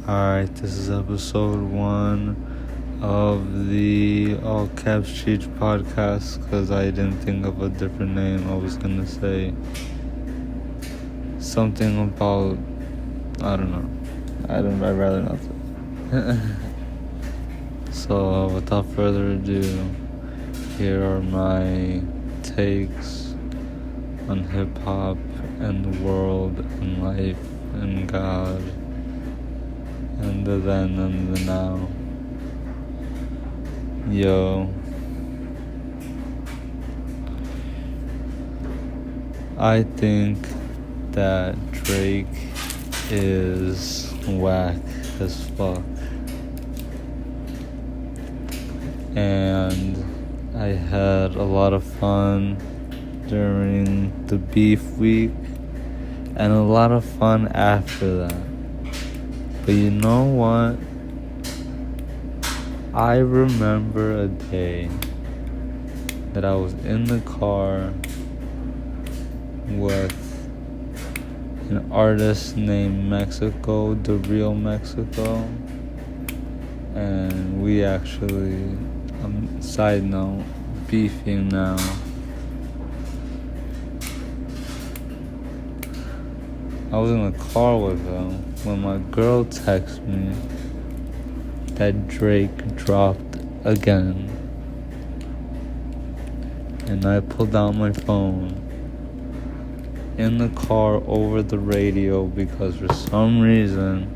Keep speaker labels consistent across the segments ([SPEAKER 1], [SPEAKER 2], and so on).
[SPEAKER 1] Alright, this is episode 1 of the All Caps Cheech podcast because I didn't think of a different name. I was gonna say something about, I don't know. I'd rather not say. So, without further ado, here are my takes on hip hop and the world and life and God and the then and the now. Yo, I think that Drake is whack as fuck. And I had a lot of fun during the beef week and a lot of fun after that. But you know what? I remember a day that I was in the car with an artist named Mexico, the real Mexico, and we actually, side note, beefing now. I was in the car with him when my girl texted me that Drake dropped again. And I pulled out my phone in the car over the radio because for some reason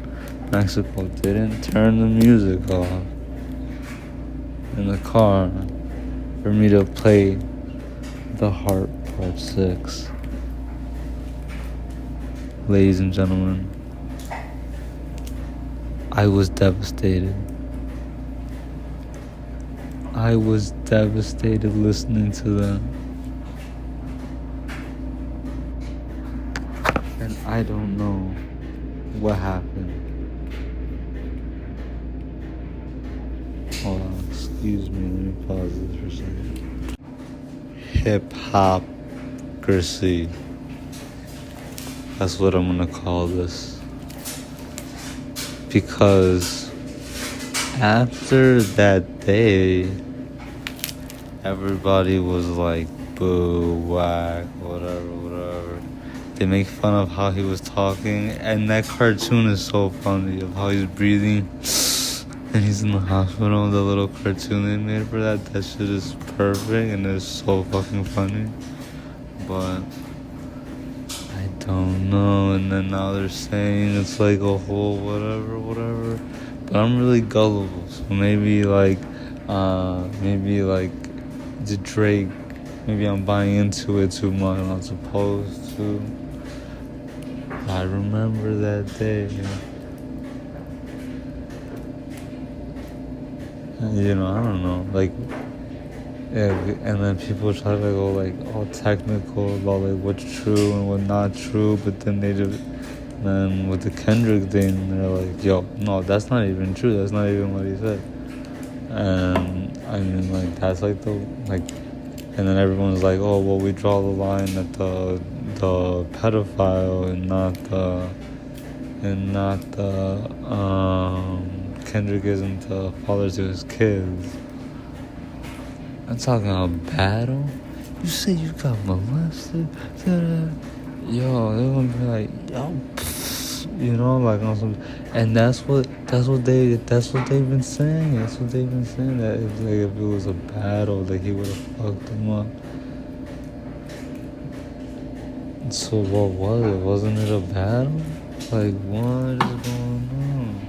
[SPEAKER 1] Mexico didn't turn the music off in the car for me to play The Heart Part 6. Ladies and gentlemen, I was devastated. I was devastated listening to them. And I don't know what happened. Hold on, excuse me, let me pause this for a second. HIP-HOP-CRSY. That's what I'm gonna call this. Because after that day, everybody was like, boo, whack, whatever. They make fun of how he was talking, and that cartoon is so funny of how he's breathing and he's in the hospital. The little cartoon they made for that shit is perfect and it's so fucking funny. But I don't know, and then now they're saying it's like a whole whatever. But I'm really gullible, so maybe the Drake, maybe I'm buying into it too much. I'm not supposed to. I remember that day. You know, I don't know, and then people try to go all technical about what's true and what not true, but then then with the Kendrick thing, they're like, yo, no, that's not even true. That's not even what he said. And I mean, that's and then everyone's like, oh, well, we draw the line at the pedophile and not the Kendrick isn't the father to his kids. I'm talking about battle. You say you got molested? Yo, they're gonna be like, yo, you know, on some, and that's what they've been saying. That's what they've been saying, that if it was a battle, he would have fucked him up. So what was it? Wasn't it a battle? What is going on?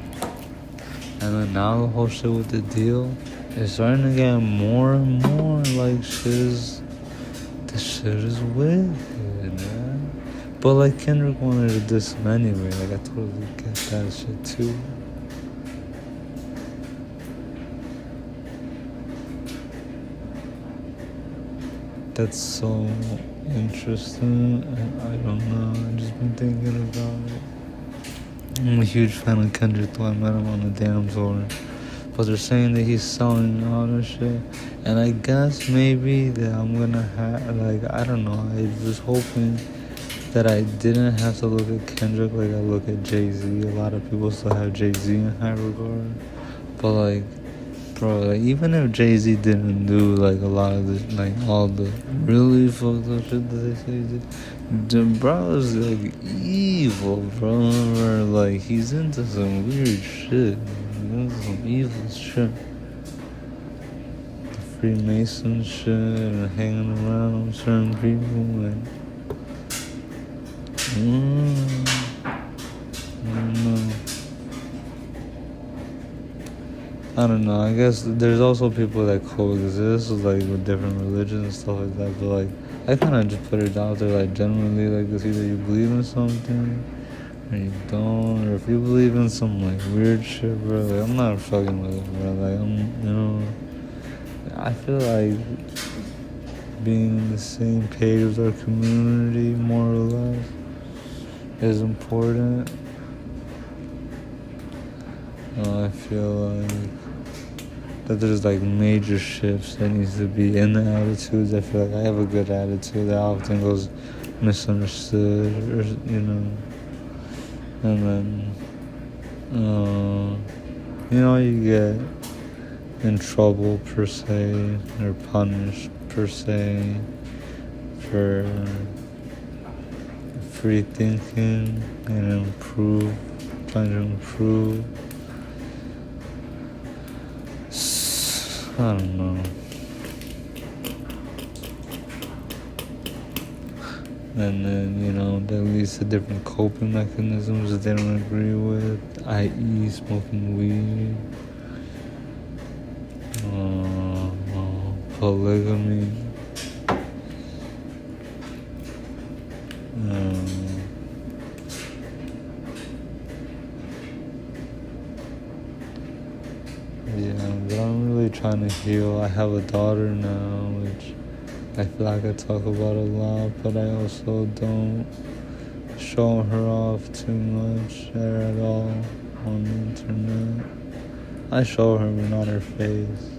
[SPEAKER 1] And then now the whole shit with the deal is starting to get more and more this shit is wicked, man. But Kendrick wanted to diss him anyway. I totally get that shit too. That's so interesting, and I don't know. I've just been thinking about it. I'm a huge fan of Kendrick, though I met him on the damn tour. But they're saying that he's selling out and shit. And I guess maybe that I'm gonna have, I don't know, I was hoping that I didn't have to look at Kendrick like I look at Jay-Z. A lot of people still have Jay-Z in high regard. But like, bro, like, even if Jay-Z didn't do like a lot of the, like, all the really fucked up shit that they say he did, the bro is like evil, bro. Or like he's into some weird shit. He's into some evil shit. Freemason shit and hanging around with certain people, like, I don't know. I guess there's also people that coexist like with different religions and stuff like that. But like, I kind of just put it out there, like, generally, like, it's either you believe in something or you don't, or if you believe in some like weird shit, bro. Like, I'm not fucking with it, bro. Like, I feel like being on the same page with our community, more or less, is important. I feel like that there's like major shifts that needs to be in the attitudes. I feel like I have a good attitude that often goes misunderstood, or and then you get in trouble per se, or punished per se, for free thinking and trying to improve. I don't know. And then, that leads to different coping mechanisms that they don't agree with, i.e. smoking weed, polygamy, but I'm really trying to heal. I have a daughter now, which I feel like I talk about a lot, but I also don't show her off too much at all on the internet. I show her, but not her face.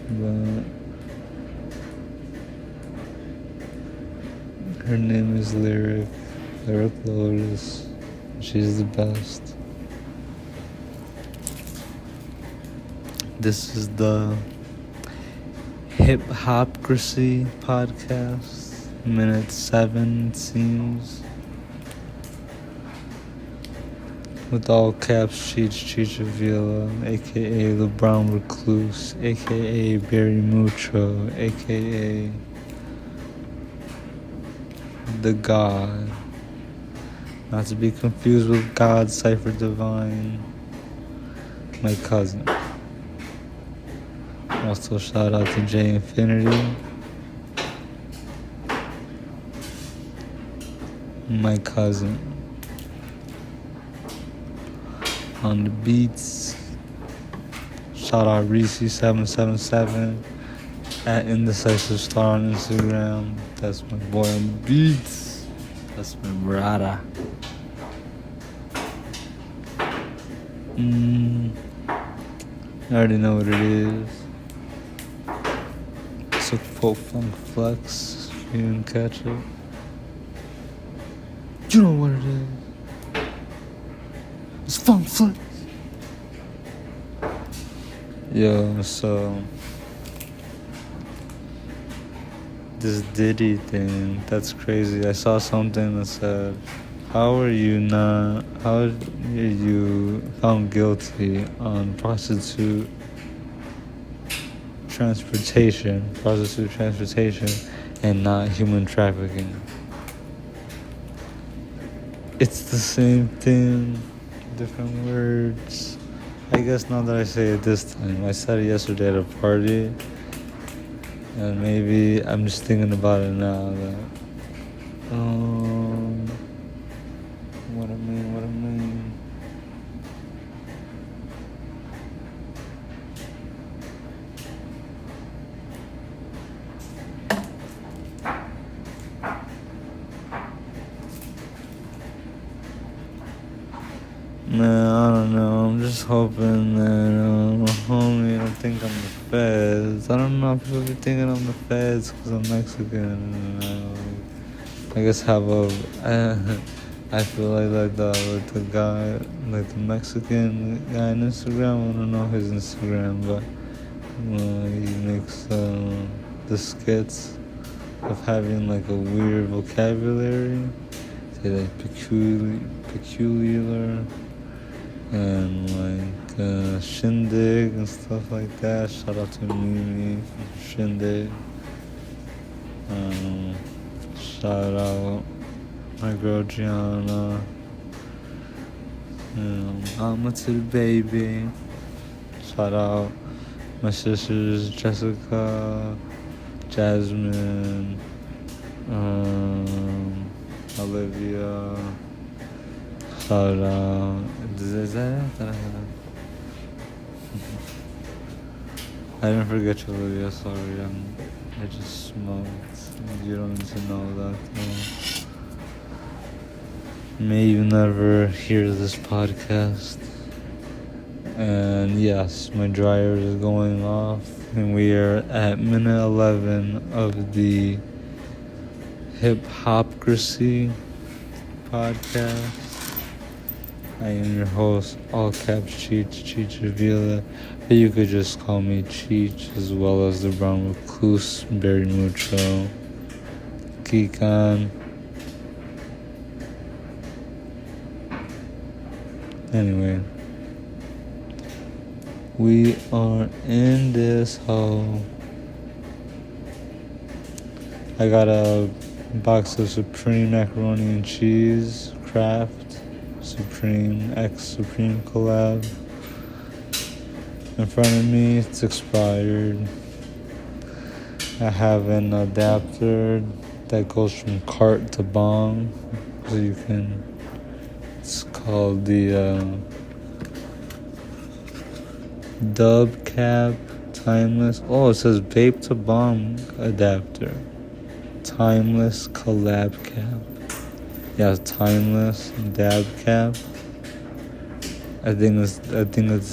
[SPEAKER 1] But her name is Lyric Lotus. She's the best. This is the HIP-HOP-CRSY podcast, minute 7, it seems. With all caps, Cheech Avila, aka LeBron Recluse, aka Barry Mucho, aka the God. Not to be confused with God, Cypher Divine, my cousin. Also, shout out to J Infinity, my cousin. On the beats, shout out Reese777 at Indecisive Star on Instagram. That's my boy on the beats. That's my brother. I already know what it is. It's a Funk Flex, if you didn't catch it. You know what it is. It's Funk Flex. Yo, so this DIDDY thing, that's crazy. I saw something that said, how are you found guilty on prostitute transportation and not human trafficking? It's the same thing, different words. I guess now that I say it this time, I said it yesterday at a party, and maybe I'm just thinking about it now that what I mean. Man, I don't know. I'm just hoping that my homie don't think I'm the feds. I don't know. People be thinking I'm the feds because I'm Mexican. And I guess have a. I feel like the guy, like the Mexican guy on Instagram. I don't know his Instagram, but he makes the skits of having like a weird vocabulary, say like peculiar, and like shindig and stuff like that. Shout out to Mimi from Shindig. Shout out my girl Gianna. Mama to the baby. Shout out my sisters Jessica, Jasmine, Olivia. Shout out. Is that it? I didn't forget you, Olivia. Sorry, I just smoked. You don't need to know that, though. May you never hear this podcast. And yes, my dryer is going off, and we are at minute 11 of the HIP-HOP-CRSY podcast. I am your host, all caps Cheech Avila. You could just call me Cheech, as well as the Brown Recluse, Barry Mucho, Geekon. Anyway, we are in this hole. I got a box of Supreme macaroni and cheese, Kraft, Supreme X Supreme collab. In front of me, it's expired. I have an adapter that goes from cart to bong, so you can. It's called the Dub Cap Timeless. Oh, it says vape to bong adapter. Timeless collab cap. Yeah, timeless dab cap. I think it's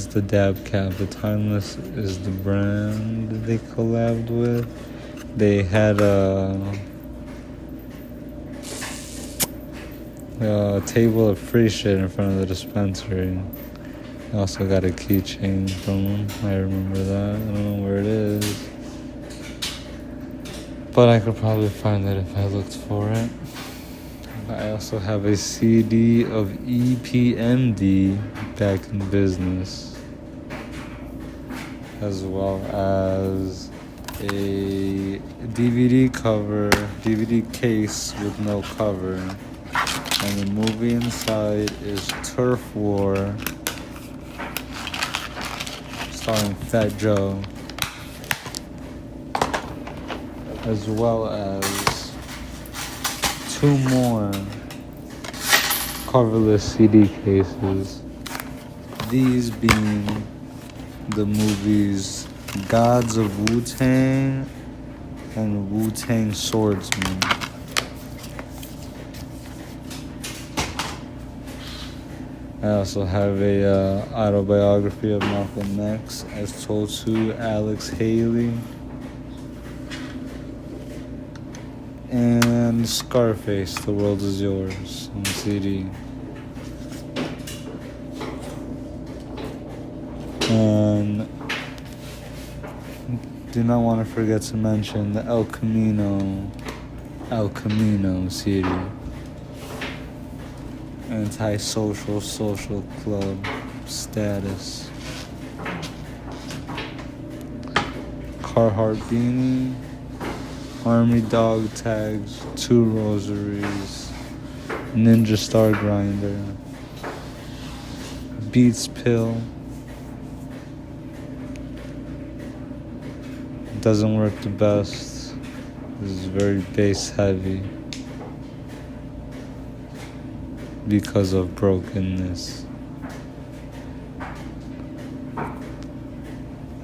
[SPEAKER 1] the dab cap. The timeless is the brand that they collabed with. They had a table of free shit in front of the dispensary. I also got a keychain from them. I remember that. I don't know where it is, but I could probably find it if I looked for it. I also have a CD of EPMD back in business, as well as a DVD case with no cover. And the movie inside is Turf War, starring Fat Joe, as well as two more coverless CD cases. These being the movies Gods of Wu-Tang and Wu-Tang Swordsman. I also have a autobiography of Malcolm X as told to Alex Haley, and Scarface, The World Is Yours on CD. And do not want to forget to mention the El Camino CD. Antisocial social club status. Carhartt beanie, army dog tags, 2 rosaries, Ninja Star grinder, Beats pill. Doesn't work the best. This is very bass heavy because of brokenness.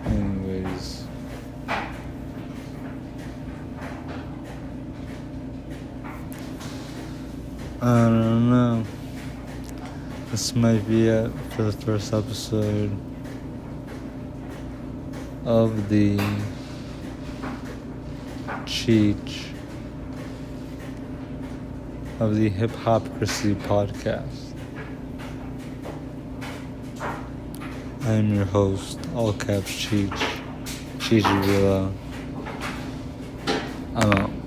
[SPEAKER 1] Anyways, I don't know. This might be it for the first episode of the Cheech of the HIP-HOP-CRSY podcast. I am your host, all caps Cheech Villa. I'm out.